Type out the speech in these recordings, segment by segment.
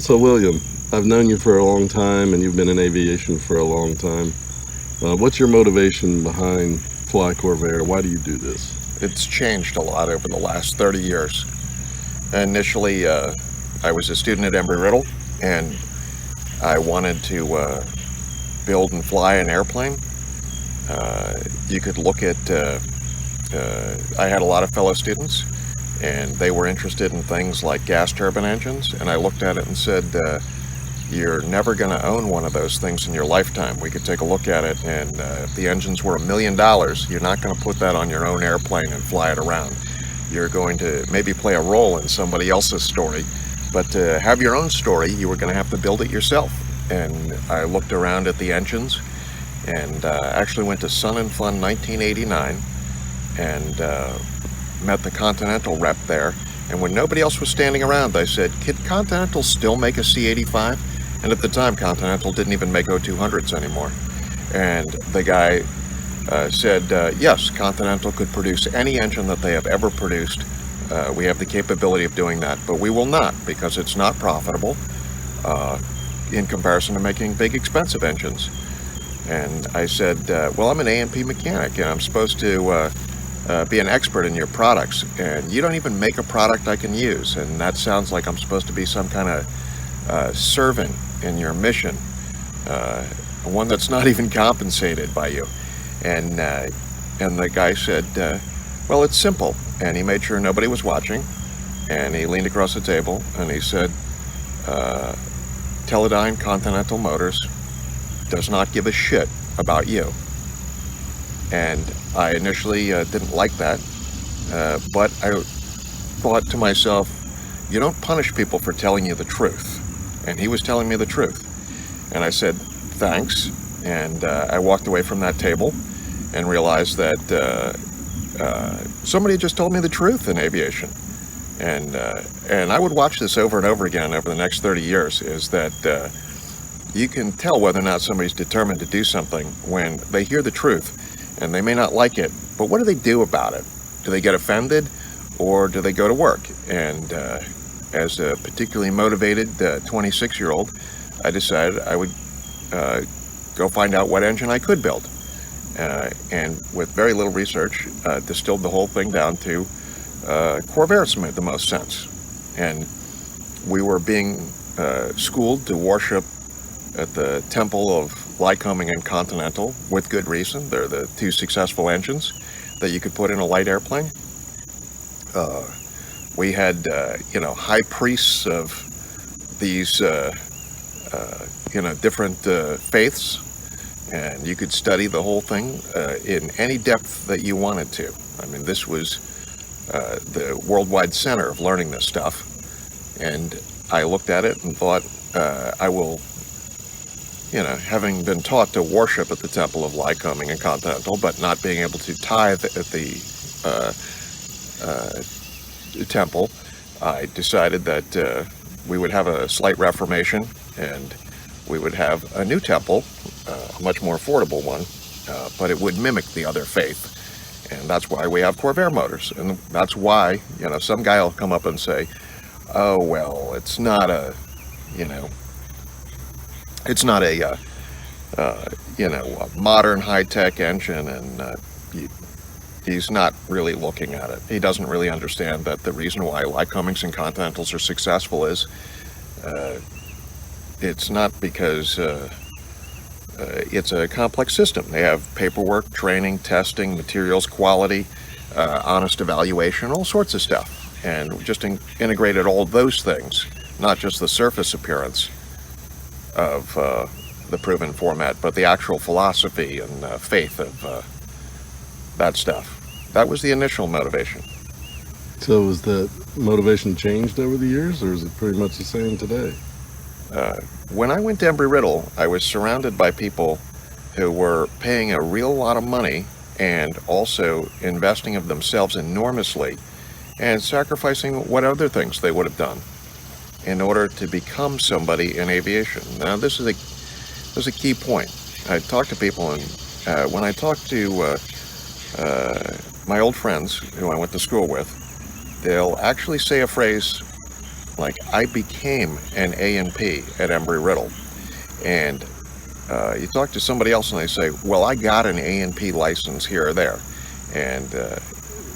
So William, I've known you for a long time and you've been in aviation for a long time. What's your motivation behind Fly Corvair? Why do you do this? It's changed a lot over the last 30 years. Initially, I was a student at Embry-Riddle, and I wanted to build and fly an airplane. You could look at, I had a lot of fellow students, and they were interested in things like gas turbine engines, and I looked at it and said, you're never going to own one of those things in your lifetime. We could take a look at it, and if the engines were $1 million, you're not going to put that on your own airplane and fly it around. You're going to maybe play a role in somebody else's story, but to have your own story, you were going to have to build it yourself. And I looked around at the engines, and actually went to Sun and Fun 1989, and met the Continental rep there. And when nobody else was standing around, I said, "Could Continental still make a C-85?" And at the time, Continental didn't even make O200s anymore. And the guy said, yes, Continental could produce any engine that they have ever produced. We have the capability of doing that, but we will not, because it's not profitable in comparison to making big, expensive engines. And I said, well, I'm an A&P mechanic, and I'm supposed to be an expert in your products, and you don't even make a product I can use, and that sounds like I'm supposed to be some kind of servant in your mission, one that's not even compensated by you. And the guy said, well, it's simple. And he made sure nobody was watching, and he leaned across the table and he said, Teledyne Continental Motors does not give a shit about you. And I initially didn't like that, but I thought to myself, you don't punish people for telling you the truth. And he was telling me the truth. And I said, thanks. And I walked away from that table and realized that somebody had just told me the truth in aviation. And I would watch this over and over again over the next 30 years, is that you can tell whether or not somebody's determined to do something when they hear the truth, and they may not like it, but what do they do about it? Do they get offended, or do they go to work? And as a particularly motivated 26-year-old, I decided I would go find out what engine I could build. And with very little research, distilled the whole thing down to Corvairs made the most sense. And we were being schooled to worship at the temple of Lycoming and Continental, with good reason. They're the two successful engines that you could put in a light airplane. We had, high priests of these, different faiths, and you could study the whole thing in any depth that you wanted to. I mean, this was the worldwide center of learning this stuff, and I looked at it and thought, I will, having been taught to worship at the temple of Lycoming and Continental, but not being able to tithe at the temple, I decided that we would have a slight reformation, and we would have a new temple, a much more affordable one, but it would mimic the other faith. And that's why we have Corvair motors. And that's why, some guy will come up and say, oh, well, it's not a, it's not a, a modern high-tech engine, and he's not really looking at it. He doesn't really understand that the reason why Lycomings and Continentals are successful is it's not because it's a complex system. They have paperwork, training, testing, materials quality, honest evaluation, all sorts of stuff. And we just integrated all those things, not just the surface appearance of the proven format, but the actual philosophy and faith of that stuff. That was the initial motivation. So has that motivation changed over the years, or is it pretty much the same today? When I went to Embry-Riddle, I was surrounded by people who were paying a real lot of money and also investing of themselves enormously and sacrificing what other things they would have done in order to become somebody in aviation. Now, this is a key point. I talk to people, and when I talk to my old friends who I went to school with, they'll actually say a phrase Like, I became an A&P at Embry-Riddle, and you talk to somebody else and they say, well, I got an A&P license here or there. And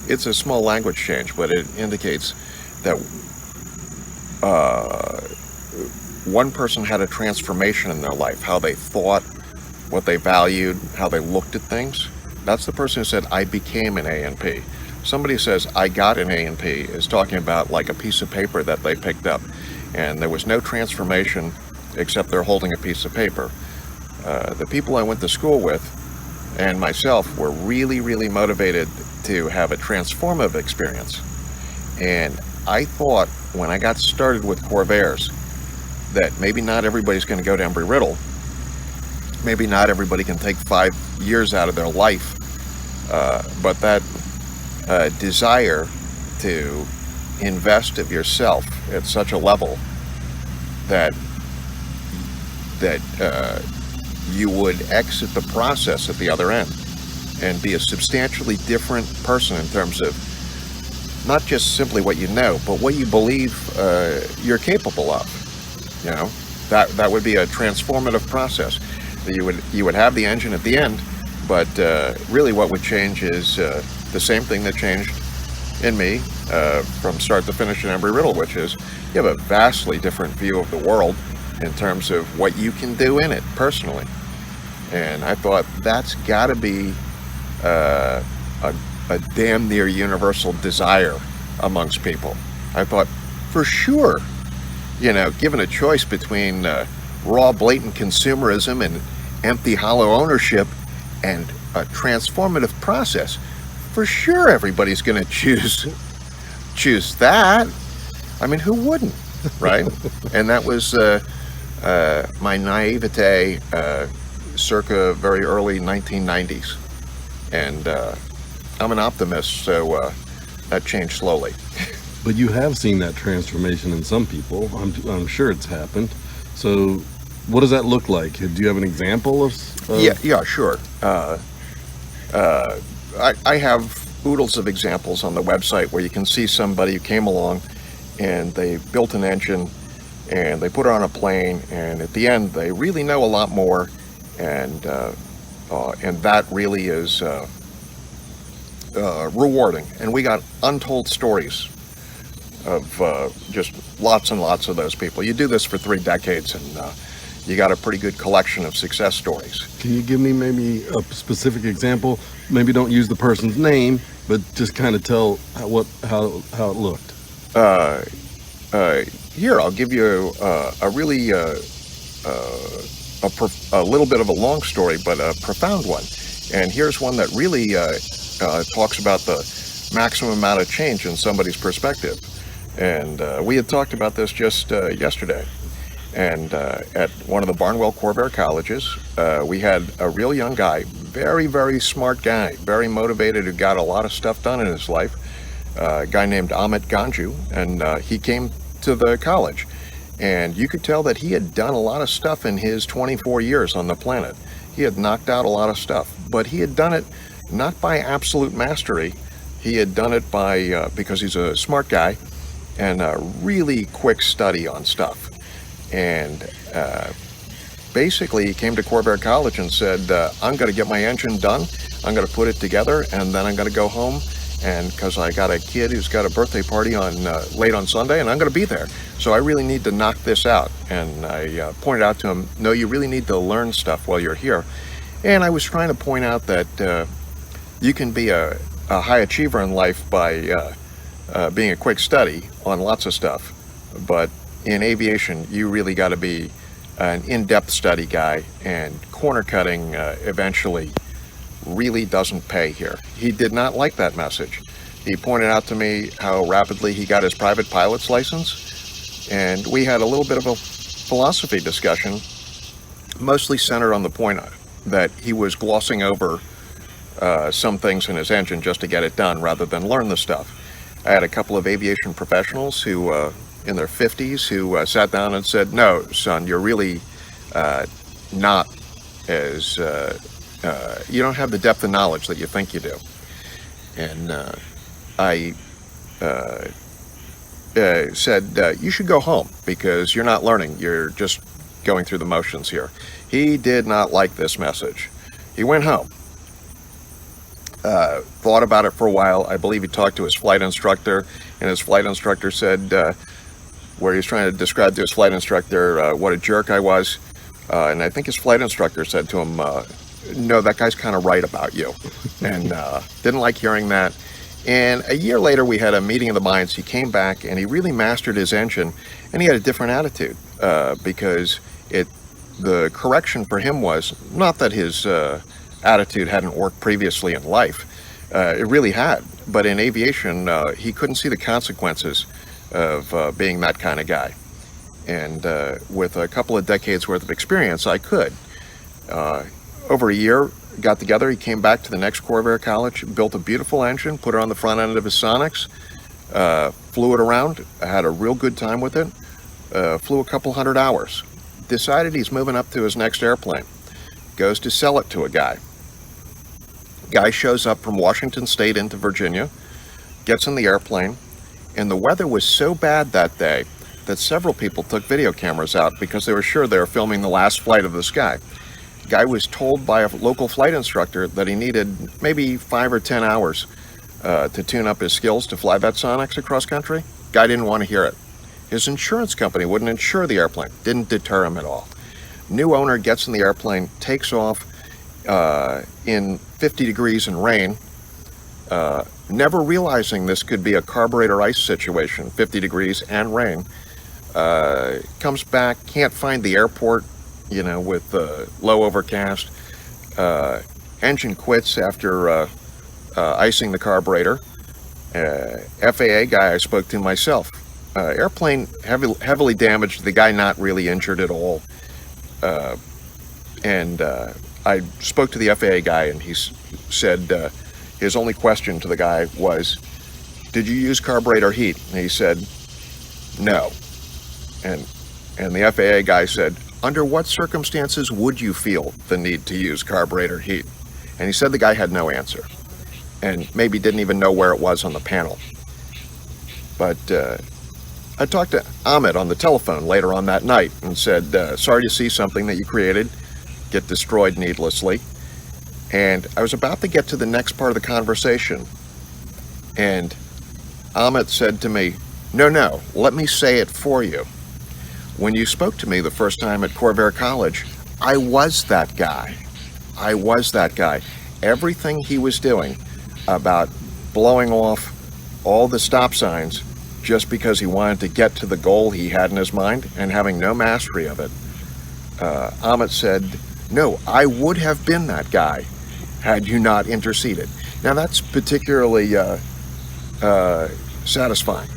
it's a small language change, but it indicates that one person had a transformation in their life, how they thought, what they valued, how they looked at things. That's the person who said, I became an A&P. Somebody says, I got an A&P is talking about like a piece of paper that they picked up, and there was no transformation except they're holding a piece of paper. The people I went to school with and myself were really, really motivated to have a transformative experience. And I thought when I got started with Corvairs that maybe not everybody's going to go to Embry-Riddle. Maybe not everybody can take 5 years out of their life. But that desire to invest of yourself at such a level that you would exit the process at the other end and be a substantially different person in terms of not just simply what you know, but what you believe you're capable of. You know, that would be a transformative process. You would have the engine at the end, but really what would change is the same thing that changed in me from start to finish in Embry-Riddle, which is you have a vastly different view of the world in terms of what you can do in it personally. And I thought that's got to be a damn near universal desire amongst people. I thought for sure, you know, given a choice between raw, blatant consumerism and empty, hollow ownership and a transformative process, for sure everybody's going to choose that. I mean, who wouldn't, right? And that was my naivete circa very early 1990s. And I'm an optimist, so that changed slowly. But you have seen that transformation in some people. I'm sure it's happened. So what does that look like? Do you have an example of? Yeah, sure. I have oodles of examples on the website where you can see somebody who came along and they built an engine and they put it on a plane, and at the end they really know a lot more, and that really is rewarding. And we got untold stories of just lots and lots of those people. You do this for 3 decades, and you got a pretty good collection of success stories. Can you give me maybe a specific example? Maybe don't use the person's name, but just kind of tell how it looked. Here, I'll give you a really a little bit of a long story, but a profound one. And here's one that really talks about the maximum amount of change in somebody's perspective. And we had talked about this just yesterday. And at one of the Barnwell Corvair colleges, we had a real young guy, very, very smart guy, very motivated, who got a lot of stuff done in his life, a guy named Amit Ganju, and he came to the college. And you could tell that he had done a lot of stuff in his 24 years on the planet. He had knocked out a lot of stuff, but he had done it not by absolute mastery. He had done it by, because he's a smart guy, and a really quick study on stuff. And basically he came to Corvair College and said, I'm going to get my engine done, I'm going to put it together, and then I'm going to go home, and because I got a kid who's got a birthday party on late on Sunday, and I'm going to be there, so I really need to knock this out. And I pointed out to him, no, you really need to learn stuff while you're here. And I was trying to point out that you can be a high achiever in life by being a quick study on lots of stuff, but in aviation, you really got to be an in-depth study guy, and corner cutting eventually really doesn't pay here. He did not like that message. He pointed out to me how rapidly he got his private pilot's license, and we had a little bit of a philosophy discussion, mostly centered on the point that he was glossing over some things in his engine just to get it done rather than learn the stuff. I had a couple of aviation professionals who in their 50s who sat down and said, no, son, you're really not as, you don't have the depth of knowledge that you think you do. And I said, you should go home because you're not learning. You're just going through the motions here. He did not like this message. He went home, thought about it for a while. I believe he talked to his flight instructor, and his flight instructor said, where he was trying to describe to his flight instructor what a jerk I was. And I think his flight instructor said to him, no, that guy's kind of right about you. And didn't like hearing that. And a year later, we had a meeting of the minds. He came back and he really mastered his engine, and he had a different attitude because the correction for him was not that his attitude hadn't worked previously in life. It really had. But in aviation, he couldn't see the consequences of being that kind of guy. And with a couple of decades worth of experience, I could. Over a year, got together, he came back to the next Corvair college, built a beautiful engine, put it on the front end of his Sonics, flew it around, had a real good time with it, flew a couple hundred hours, decided he's moving up to his next airplane, goes to sell it to a guy. Guy shows up from Washington State into Virginia, gets in the airplane, and the weather was so bad that day that several people took video cameras out because they were sure they were filming the last flight of this guy. Guy was told by a local flight instructor that he needed maybe 5 or 10 hours to tune up his skills to fly that Sonics across country. Guy didn't want to hear it. His insurance company wouldn't insure the airplane. Didn't deter him at all. New owner gets in the airplane, takes off in 50 degrees and rain, never realizing this could be a carburetor ice situation, 50 degrees and rain. Comes back, can't find the airport, with low overcast. Engine quits after icing the carburetor. FAA guy I spoke to myself. Airplane heavily damaged, the guy not really injured at all. And I spoke to the FAA guy, and he said his only question to the guy was, did you use carburetor heat? And he said, no. And the FAA guy said, under what circumstances would you feel the need to use carburetor heat? And he said the guy had no answer, and maybe didn't even know where it was on the panel. But I talked to Ahmed on the telephone later on that night and said, sorry to see something that you created get destroyed needlessly. And I was about to get to the next part of the conversation, and Ahmed said to me, no, let me say it for you. When you spoke to me the first time at Corvair College, I was that guy. I was that guy. Everything he was doing about blowing off all the stop signs just because he wanted to get to the goal he had in his mind and having no mastery of it. Ahmed said, no, I would have been that guy had you not interceded. Now that's particularly satisfying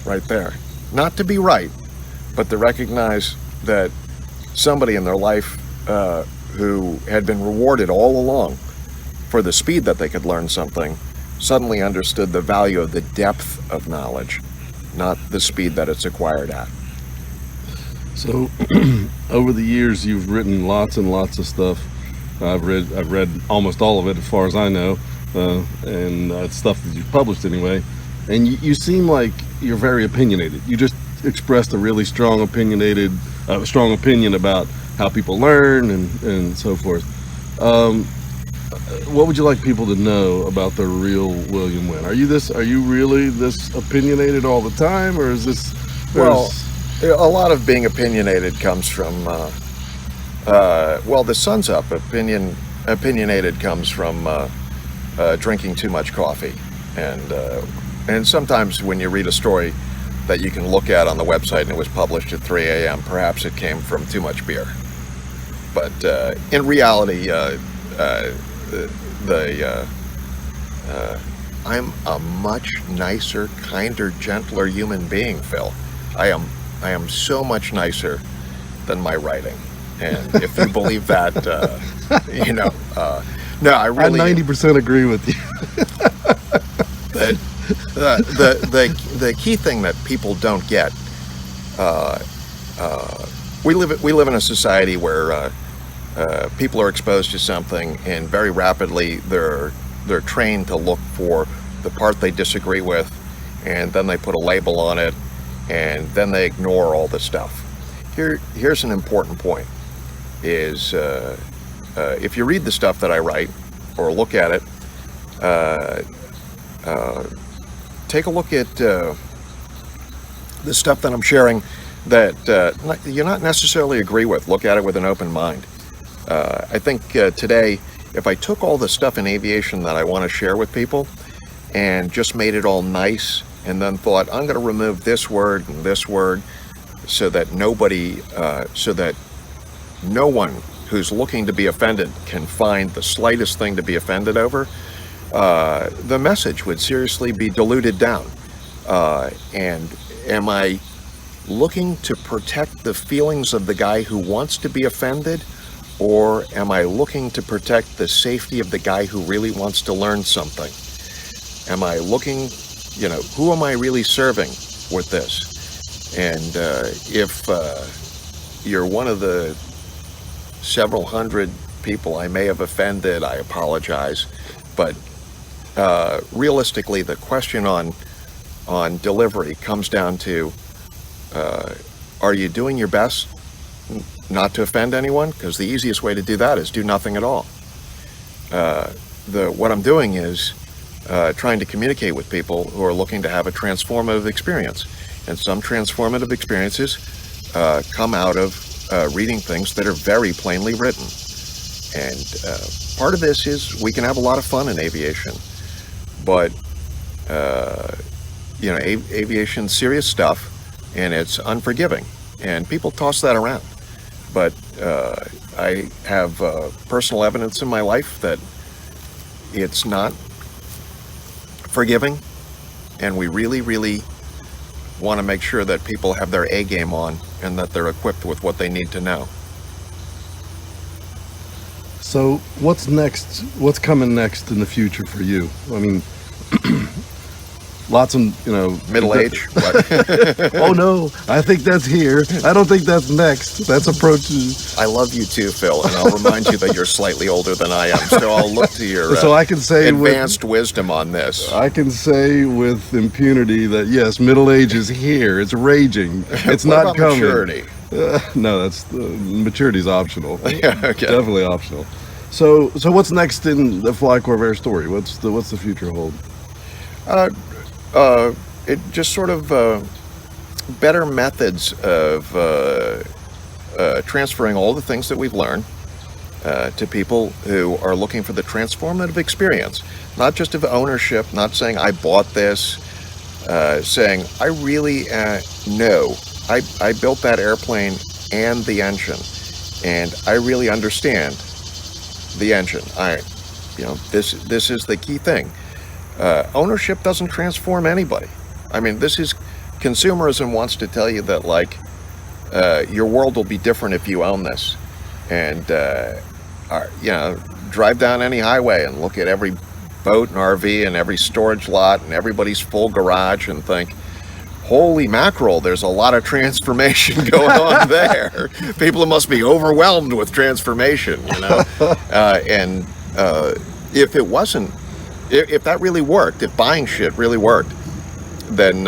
right there. Not to be right, but to recognize that somebody in their life who had been rewarded all along for the speed that they could learn something suddenly understood the value of the depth of knowledge, not the speed that it's acquired at. So over the years, you've written lots and lots of stuff. I've read almost all of it as far as I know, and it's stuff that you've published anyway. And you seem like you're very opinionated. You just expressed a really strong opinion about how people learn and so forth. What would you like people to know about the real William Wynn? Are you really this opinionated all the time, or is this? Well, a lot of being opinionated comes from the sun's up. Opinionated comes from drinking too much coffee, and sometimes when you read a story that you can look at on the website and it was published at 3 a.m., perhaps it came from too much beer. But in reality, I'm a much nicer, kinder, gentler human being, Phil. I am so much nicer than my writing, and if you believe that, no, I really. I 90% agree with you. The key thing that people don't get, we live in a society where people are exposed to something, and very rapidly they're trained to look for the part they disagree with, and then they put a label on it, and then they ignore all the stuff. Here's an important point, is if you read the stuff that I write or look at it, take a look at the stuff that I'm sharing that you not necessarily agree with. Look at it with an open mind. I think today, if I took all the stuff in aviation that I want to share with people and just made it all nice, and then thought, I'm going to remove this word and this word so that no one who's looking to be offended can find the slightest thing to be offended over, the message would seriously be diluted down. And am I looking to protect the feelings of the guy who wants to be offended, or am I looking to protect the safety of the guy who really wants to learn something? Am I looking, who am I really serving with this? And if you're one of the several hundred people I may have offended, I apologize. But realistically, the question on delivery comes down to, are you doing your best not to offend anyone? Because the easiest way to do that is do nothing at all. What I'm doing is trying to communicate with people who are looking to have a transformative experience. And some transformative experiences come out of reading things that are very plainly written. And part of this is we can have a lot of fun in aviation, but aviation's serious stuff, and it's unforgiving, and people toss that around. But I have personal evidence in my life that it's not forgiving, and we really, really want to make sure that people have their A game on and that they're equipped with what they need to know. So what's next? What's coming next in the future for you? I mean, lots of, Middle age. Oh no, I think that's here. I don't think that's next. That's approaches. I love you too, Phil, and I'll remind you that you're slightly older than I am, so I'll look to your So I can say advanced wisdom on this. I can say with impunity that yes, middle age is here. It's raging. It's What not about coming. maturity? No, that's maturity is optional. Yeah, okay. Definitely optional. So what's next in the Fly Corvair story? What's the future hold? It just sort of better methods of transferring all the things that we've learned to people who are looking for the transformative experience, not just of ownership, not saying I bought this, saying I really know I built that airplane and the engine, and I really understand the engine. This is the key thing. Ownership doesn't transform anybody. I mean, this is consumerism wants to tell you that your world will be different if you own this, and drive down any highway and look at every boat and RV and every storage lot and everybody's full garage and think, holy mackerel, there's a lot of transformation going on there. People must be overwhelmed with transformation, and if it wasn't, if that really worked, if buying shit really worked, then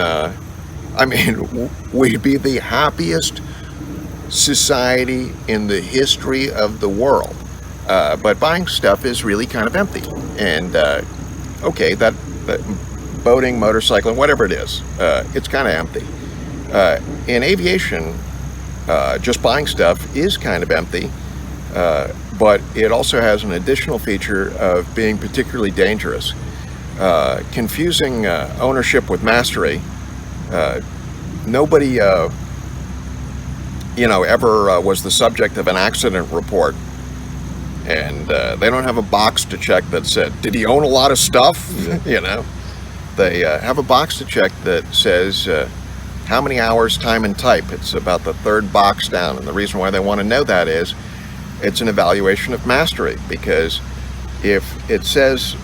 we'd be the happiest society in the history of the world. But buying stuff is really kind of empty. And okay, that boating, motorcycling, whatever it is, it's kind of empty. In aviation, just buying stuff is kind of empty. But it also has an additional feature of being particularly dangerous. Confusing ownership with mastery. Nobody, ever was the subject of an accident report, and they don't have a box to check that said, did he own a lot of stuff? They have a box to check that says how many hours, time, and type. It's about the third box down, and the reason why they want to know that is it's an evaluation of mastery, because if it says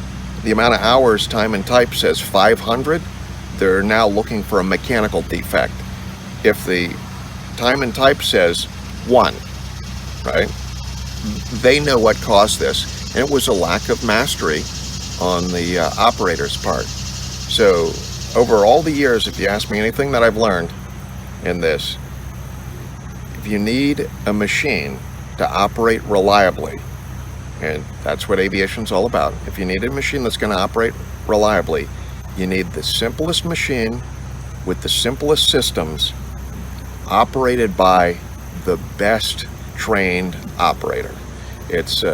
the amount of hours, time, and type says 500, they're now looking for a mechanical defect. If the time and type says 1, right, they know what caused this, and it was a lack of mastery on the operator's part. So over all the years, if you ask me anything that I've learned, in this. If you need a machine to operate reliably, and that's what aviation's all about, if you need a machine that's going to operate reliably, you need the simplest machine with the simplest systems operated by the best trained operator. It's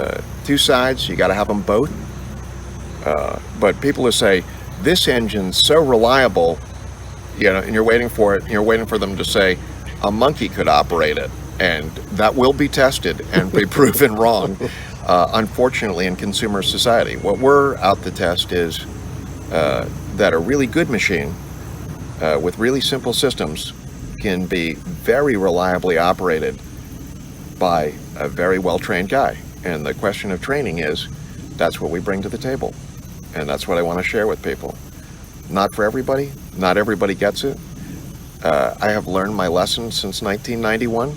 two sides, you got to have them both. But people who say, this engine's so reliable, and you're waiting for it, you're waiting for them to say, a monkey could operate it, and that will be tested and be proven wrong, unfortunately, in consumer society. What we're out to test is that a really good machine with really simple systems can be very reliably operated by a very well-trained guy. And the question of training is, that's what we bring to the table. And that's what I want to share with people. Not for everybody. Not everybody gets it. I have learned my lesson since 1991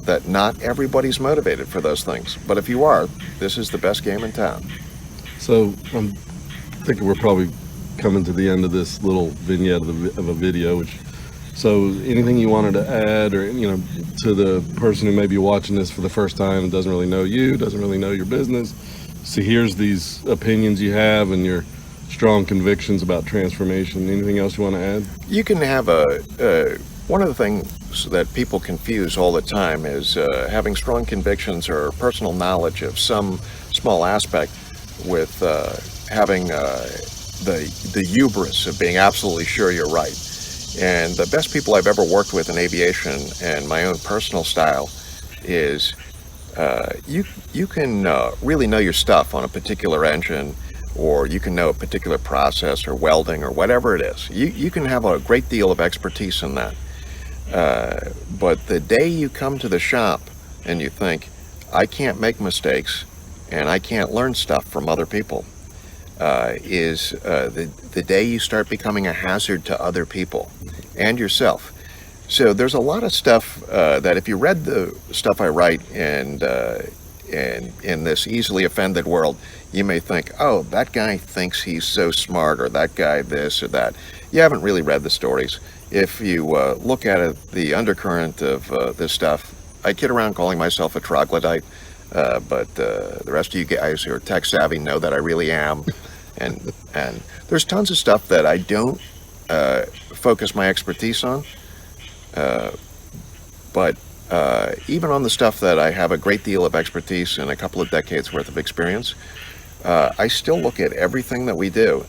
that not everybody's motivated for those things. But if you are, this is the best game in town. So I'm thinking we're probably coming to the end of this little vignette of a video. So anything you wanted to add, or to the person who may be watching this for the first time and doesn't really know you, doesn't really know your business, so here's these opinions you have and your strong convictions about transformation. Anything else you want to add? You can have one of the things that people confuse all the time is having strong convictions or personal knowledge of some small aspect with having the hubris of being absolutely sure you're right. And the best people I've ever worked with in aviation and my own personal style is you can really know your stuff on a particular engine, or you can know a particular process or welding or whatever it is. You can have a great deal of expertise in that. But the day you come to the shop and you think, I can't make mistakes and I can't learn stuff from other people, is the day you start becoming a hazard to other people and yourself. So there's a lot of stuff that if you read the stuff I write and in this easily offended world, you may think, oh, that guy thinks he's so smart, or that guy this or that. You haven't really read the stories. If you look at it, the undercurrent of this stuff, I kid around calling myself a troglodyte, but the rest of you guys who are tech savvy know that I really am. And there's tons of stuff that I don't focus my expertise on. But even on the stuff that I have a great deal of expertise and a couple of decades worth of experience, I still look at everything that we do,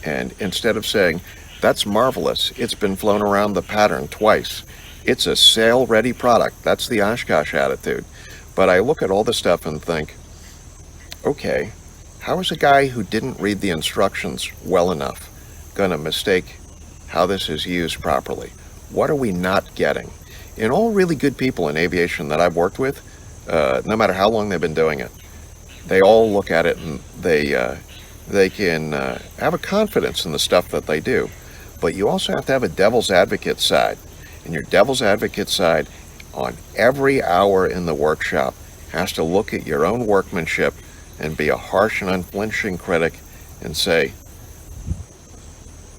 and instead of saying, that's marvelous, it's been flown around the pattern twice, it's a sale-ready product, that's the Oshkosh attitude. But I look at all the stuff and think, okay, how is a guy who didn't read the instructions well enough going to mistake how this is used properly? What are we not getting? And all really good people in aviation that I've worked with, no matter how long they've been doing it, they all look at it and they can have a confidence in the stuff that they do. But you also have to have a devil's advocate side. And your devil's advocate side on every hour in the workshop has to look at your own workmanship and be a harsh and unflinching critic and say,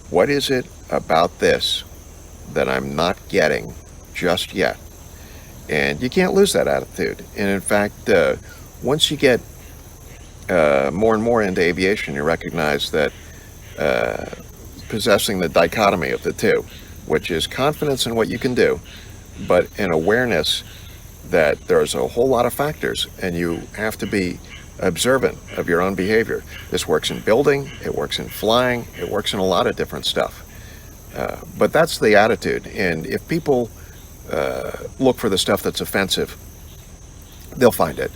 what is it about this that I'm not getting just yet? And you can't lose that attitude. And in fact, once you get more and more into aviation, you recognize that possessing the dichotomy of the two, which is confidence in what you can do, but an awareness that there's a whole lot of factors and you have to be observant of your own behavior. This works in building, it works in flying, it works in a lot of different stuff. But that's the attitude. And if people look for the stuff that's offensive, they'll find it.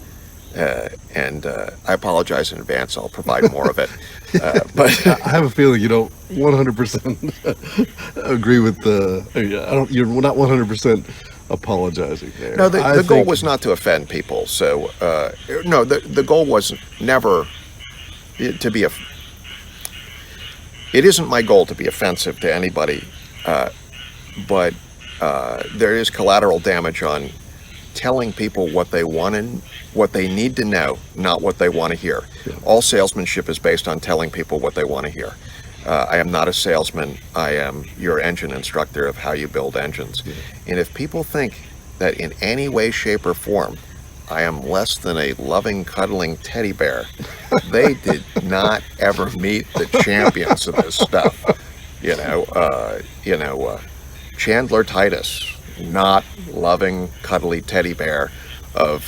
And I apologize in advance. I'll provide more of it. But I have a feeling you don't 100% agree with you're not 100% apologizing there. No, the goal was not to offend people. So, no, the goal was never to be it isn't my goal to be offensive to anybody, but there is collateral damage on telling people what they want and what they need to know, not what they want to hear. Yeah. All salesmanship is based on telling people what they want to hear. I am not a salesman. I am your engine instructor of how you build engines. Yeah. And if people think that in any way, shape, or form I am less than a loving, cuddling teddy bear, they did not ever meet the champions of this stuff. Chandler Titus, not loving, cuddly teddy bear of,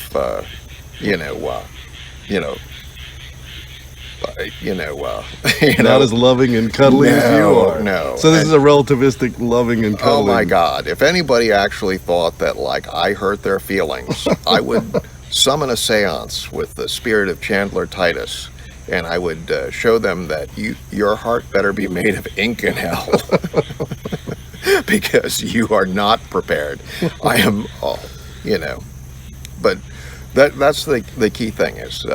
Not as loving and cuddly as you No, are. no. So this And- is a relativistic loving and Oh cuddling. my God! If anybody actually thought that like I hurt their feelings, I would summon a seance with the spirit of Chandler Titus, and I would show them that your heart better be made of ink in hell, because you are not prepared. I am, but that's the key thing is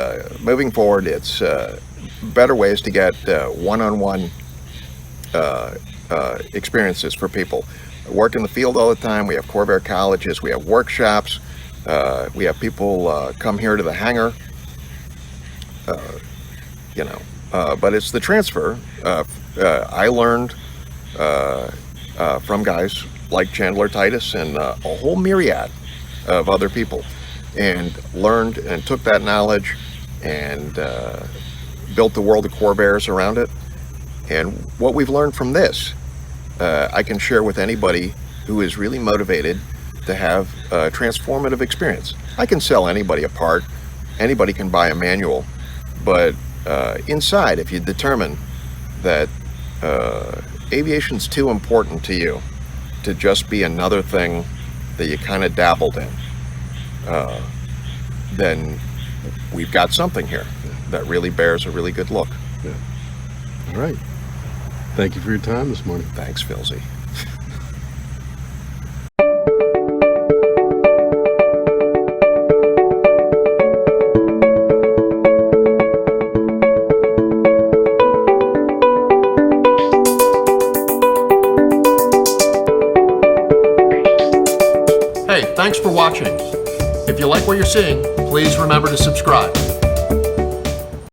moving forward. It's better ways to get one-on-one experiences for people. I work in the field all the time. We have Corvair colleges. We have workshops. We have people come here to the hangar. But it's the transfer. I learned from guys like Chandler Titus and a whole myriad of other people, and learned and took that knowledge and built the world of Corvairs around it. And what we've learned from this, I can share with anybody who is really motivated to have a transformative experience. I can sell anybody a part. Anybody can buy a manual. But inside, if you determine that aviation's too important to you to just be another thing that you kind of dabbled in, then we've got something here that really bears a really good look. Yeah. All right. Thank you for your time this morning. Thanks, Philzy. Hey, thanks for watching. If you like what you're seeing, please remember to subscribe.